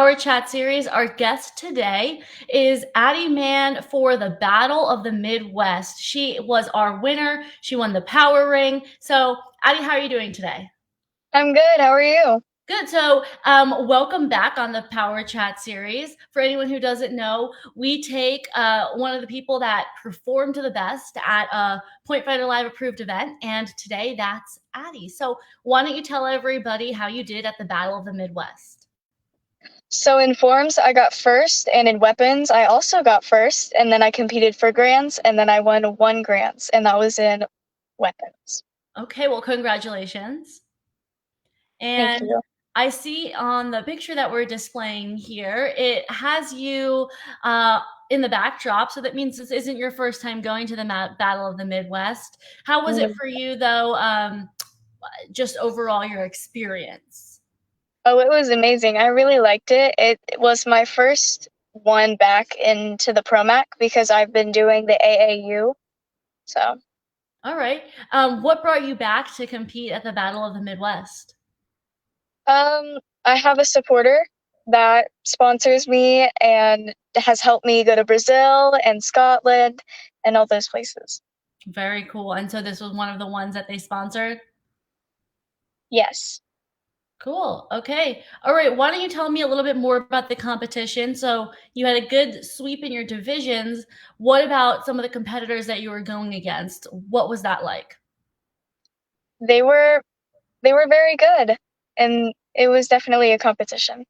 Our chat series. Our guest today is Addy Mann for the Battle of the Midwest. She was our winner. She won the power ring. So, Addy, how are you doing today? I'm good. How are you? Good. So, welcome back on the Power Chat series. For anyone who doesn't know, we take one of the people that performed the best at a Point Fighter Live approved event, and today that's Addy. So, why don't you tell everybody how you did at the Battle of the Midwest? So in forms, I got first, and in weapons, I also got first, and then I competed for grants, and then I won one grants, and that was in weapons. Okay, well, congratulations. Thank And you. I see on the picture that we're displaying here, it has you uh, in the backdrop. So that means this isn't your first time going to the Battle of the Midwest. How was it No. for you, though? Just overall, your experience? Oh, it was amazing. I really liked it. It was my first one back into the ProMac because I've been doing the AAU. So, All right. What brought you back to compete at the Battle of the Midwest? I have a supporter that sponsors me and has helped me go to Brazil and Scotland and all those places. Very cool. And so this was one of the ones that they sponsored? Yes. Cool. Okay. All right. Why don't you tell me a little bit more about the competition? So you had a good sweep in your divisions. What about some of the competitors that you were going against? What was that like? They were they were very good, and it was definitely a competition.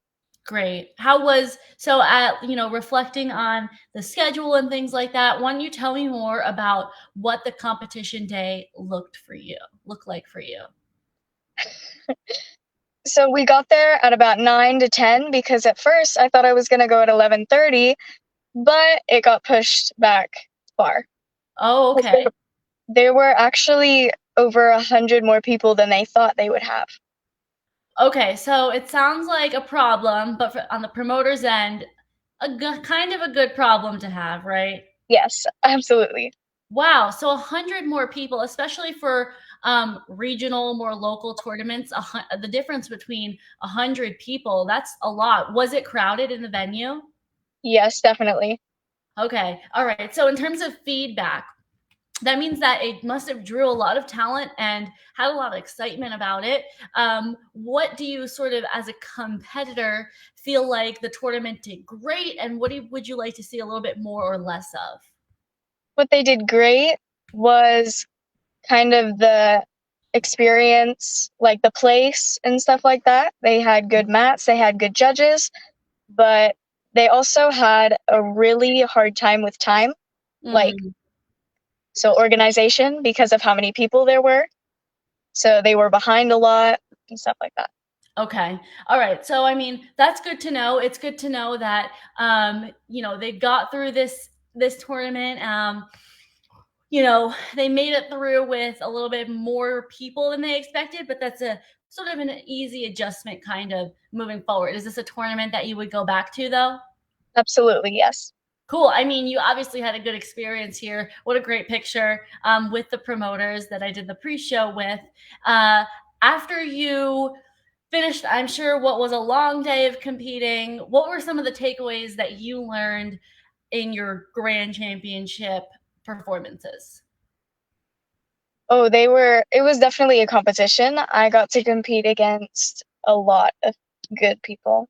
Great. How was so at reflecting on the schedule and things like that? Why don't you tell me more about what the competition day looked like for you? So we got there at about 9 to 10 because at first I thought I was going to go at 11:30, but it got pushed back far. Oh, 'Cause okay. there were actually over 100 more people than they thought they would have. Okay, so it sounds like a problem, but on the promoter's end, kind of a good problem to have, right? Yes, absolutely. Wow, so 100 more people, especially for regional, more local tournaments. The difference between 100 people, that's a lot. Was it crowded in the venue? Yes, definitely. Okay, all right. So, in terms of feedback, that means that it must have drew a lot of talent and had a lot of excitement about it. What do you sort of, as a competitor, feel like the tournament did great, and would you like to see a little bit more or less of? What they did great was kind of the experience, like the place and stuff like that. They had good mats, they had good judges, but they also had a really hard time with time, like Mm. so organization because of how many people there were. So they were behind a lot and stuff like that. Okay. All right. So, I mean, that's good to know. It's good to know that they got through this tournament. They made it through with a little bit more people than they expected, but that's a sort of an easy adjustment kind of moving forward. Is this a tournament that you would go back to though? Absolutely, yes. Cool. I mean, you obviously had a good experience here. What a great picture with the promoters that I did the pre-show with. Uh, After you finished, I'm sure, what was a long day of competing, what were some of the takeaways that you learned in your grand championship performances? Oh, it was definitely a competition. I got to compete against a lot of good people.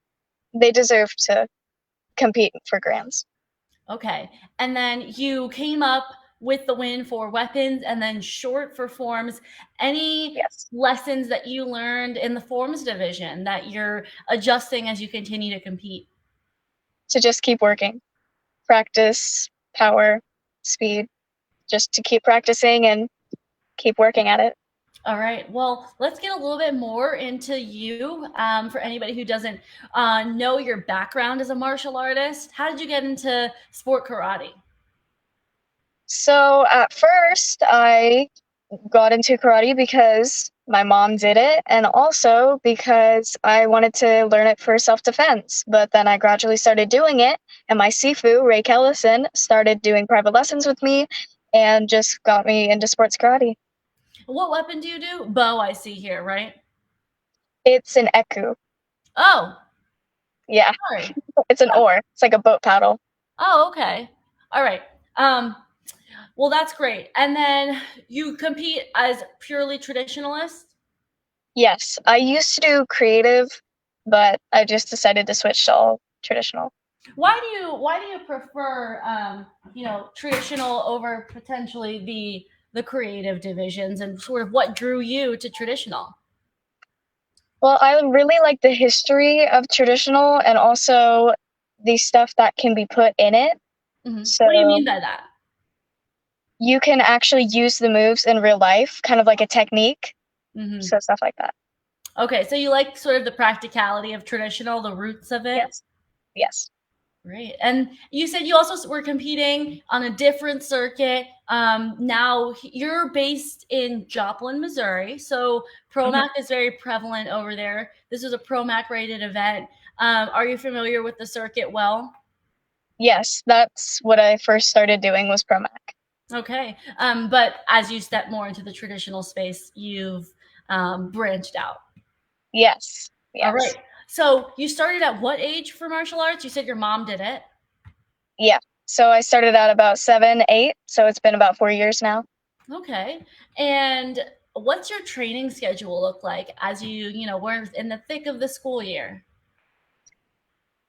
They deserve to compete for grants. Okay. And then you came up with the win for weapons and then short for forms. Any Yes. lessons that you learned in the forms division that you're adjusting as you continue to compete? To just keep working. Practice, power, speed, just to keep practicing and keep working at it. All right. Well, let's get a little bit more into you. For anybody who doesn't know your background as a martial artist, how did you get into sport karate? So at first, I got into karate because my mom did it, and also because I wanted to learn it for self defense. But then I gradually started doing it, and my Sifu, Ray Kellison, started doing private lessons with me and just got me into sports karate. What weapon do you do? Bow, I see here, right? It's an eku. Oh, Yeah, Sorry. it's an oar. It's like a boat paddle. Oh, okay. All right. Um, well, that's great. And then you compete as purely traditionalist. Yes, I used to do creative, but I just decided to switch to all traditional. Why do you prefer traditional over potentially the creative divisions, and sort of what drew you to traditional? Well, I really like the history of traditional and also the stuff that can be put in it. What do you So mean by that? you can actually use the moves in real life, kind of like a technique. Hmm. So stuff like that. Okay, so you like sort of the practicality of traditional, the roots of it. Yes. Yes. Great. And you said you also were competing on a different circuit. Now you're based in Joplin, Missouri. So Mhm. Promac is very prevalent over there. This is a Promac rated event. Are you familiar with the circuit well? Yes, that's what I first started doing was Promac. Okay. But as you step more into the traditional space, you've branched out. Yes. All right. Yes. So you started at what age for martial arts? You said your mom did it. Yeah. So I started at about 7, 8. So it's been about 4 years now. Okay. And what's your training schedule look like as we're in the thick of the school year?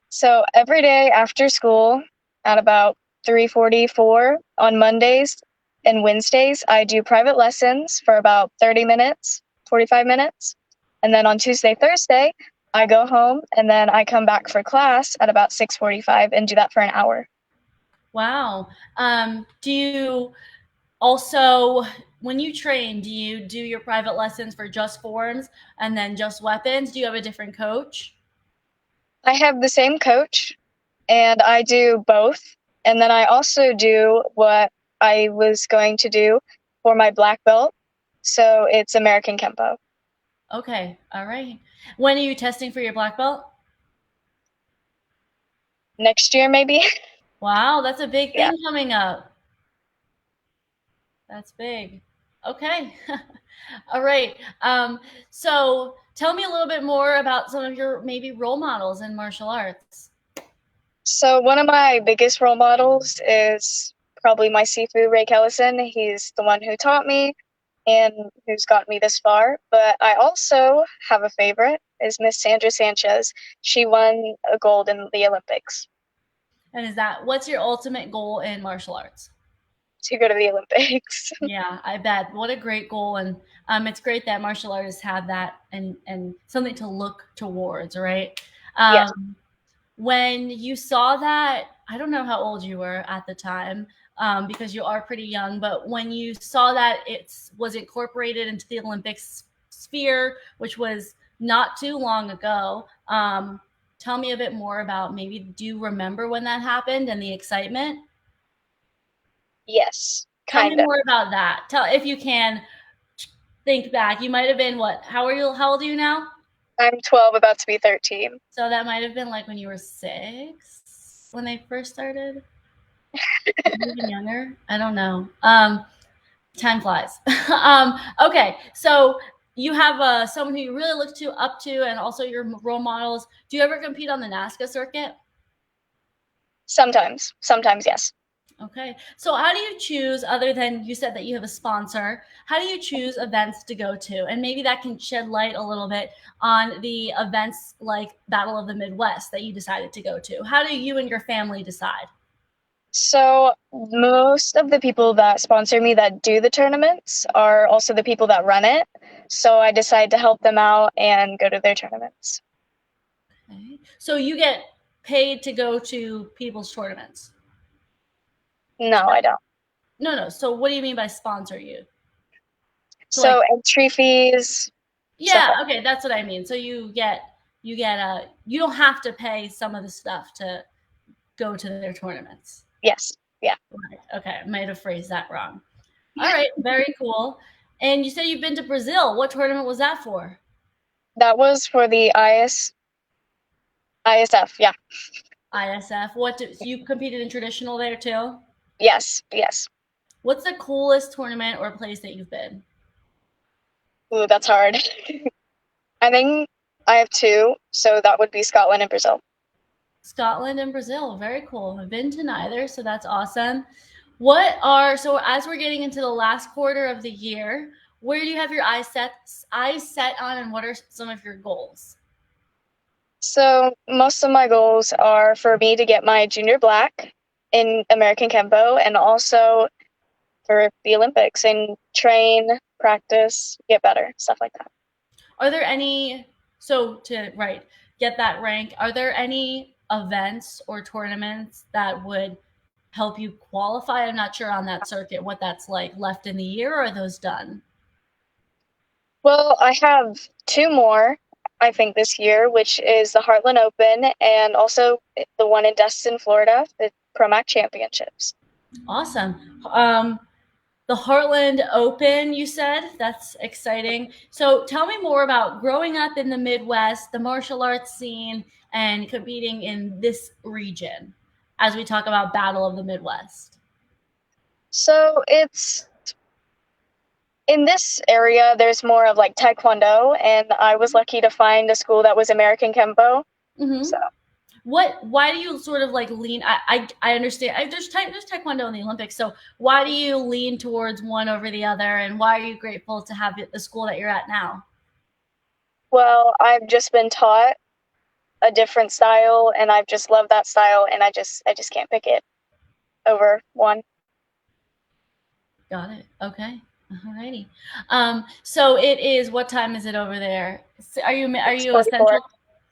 So every day after school at about 3:44 on Mondays and Wednesdays, I do private lessons for about 30 minutes, 45 minutes. And then on Tuesday, Thursday, I go home and then I come back for class at about 6:45 and do that for an hour. Wow. Do you also, when you train, do you do your private lessons for just forms and then just weapons? Do you have a different coach? I have the same coach and I do both. And then I also do what I was going to do for my black belt. So it's American Kempo. Okay. All right. When are you testing for your black belt? Next year, maybe. Wow, that's a big Yeah. thing coming up. That's big. Okay. All right. So tell me a little bit more about some of your maybe role models in martial arts. So one of my biggest role models is probably my Sifu, Ray Kellison. He's the one who taught me and who's got me this far. But I also have a favorite is Miss Sandra Sanchez. She won a gold in the Olympics And what's your ultimate goal in martial arts? to go to the Olympics. Yeah, I bet. What a great goal. And it's great that martial artists have that and something to look towards, right? Yes. Um, when you saw that, I don't know how old you were at the time, because you are pretty young, but when you saw that it was incorporated into the Olympics sphere, which was not too long ago, tell me a bit more about, maybe, do you remember when that happened and the excitement? Yes, Tell me kind of. more about that. Tell, if you can think back. You might have been what? How are you? How old are you now? I'm 12, about to be 13. So that might have been like when you were 6 when they first started. Maybe even younger. I don't know. Time flies. Okay, so you have someone who you really look to up to, and also your role models. Do you ever compete on the NASCA circuit? Sometimes. Sometimes, yes. Okay, so how do you choose, other than you said that you have a sponsor, how do you choose events to go to? And maybe that can shed light a little bit on the events like Battle of the Midwest that you decided to go to. How do you and your family decide? So most of the people that sponsor me that do the tournaments are also the people that run it. So I decide to help them out and go to their tournaments. Okay. So you get paid to go to people's tournaments? No, I don't. No, no. So what do you mean by sponsor you? To like, So entry fees, stuff yeah, like okay, that's what I mean. So you don't have to pay some of the stuff to go to their tournaments. yes. Yeah. Right. Okay, I might have phrased that wrong. All right, very cool. And you said you've been to Brazil. What tournament was that for? That was for the ISF. Yeah. ISF. You competed in traditional there too? Yes. Yes. What's the coolest tournament or place that you've been? Ooh, that's hard. I think I have two, so that would be Scotland and Brazil. Scotland and Brazil. Very cool. I've been to neither, so that's awesome. So as we're getting into the last quarter of the year, where do you have your eyes set on, and what are some of your goals? So most of my goals are for me to get my junior black in American Kempo and also for the Olympics and train, practice, get better, stuff like that. Are there any so to right get that rank? Are there any events or tournaments that would help you qualify? I'm not sure on that circuit what that's like left in the year, or are those done? Well, I have two more, I think, this year, which is the Heartland Open and also the one in Destin, Florida, the Promac Championships. Awesome. The Heartland Open, you said? That's exciting. So tell me more about growing up in the Midwest, the martial arts scene, and competing in this region as we talk about Battle of the Midwest. So it's in this area, there's more of like Taekwondo, and I was lucky to find a school that was American Kempo. Mm-hmm. So, Why do you sort of like lean? I understand. There's Taekwondo in the Olympics. So why do you lean towards one over the other? And why are you grateful to have the school that you're at now? well, I've just been taught a different style, and I've just loved that style, and I just can't pick it over one. Got it. Okay. Alrighty. So it is. What time is it over there? Are you a 6:44.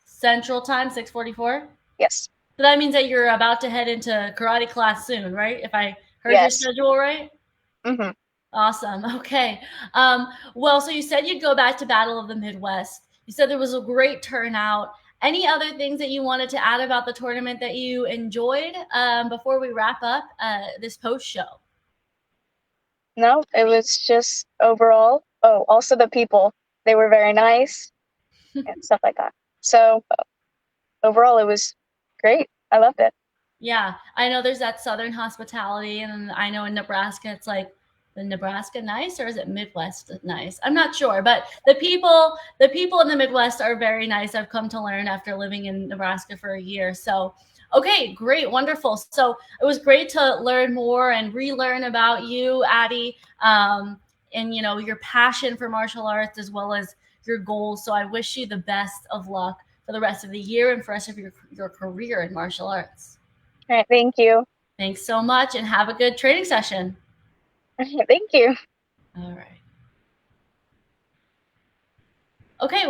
central time? 6:44. Yes. So that means that you're about to head into karate class soon, right? If I heard your Yes. schedule right. Mm-hmm. Awesome. Okay. Well, so you said you'd go back to Battle of the Midwest. You said there was a great turnout. Any other things that you wanted to add about the tournament that you enjoyed before we wrap up this post show? No, it was just overall. Oh, also the people. They were very nice and stuff like that. So overall, it was great. I loved it. Yeah, I know there's that Southern hospitality, and I know in Nebraska it's like the Nebraska nice, or is it Midwest nice? I'm not sure, but the people in the Midwest are very nice. I've come to learn after living in Nebraska for a year. So, okay, great, wonderful. So it was great to learn more and relearn about you, Addy, and your passion for martial arts as well as your goals. So I wish you the best of luck for the rest of the year and for the rest of your career in martial arts. All right. Thank you. Thanks so much and have a good training session. Thank you. All right. Okay.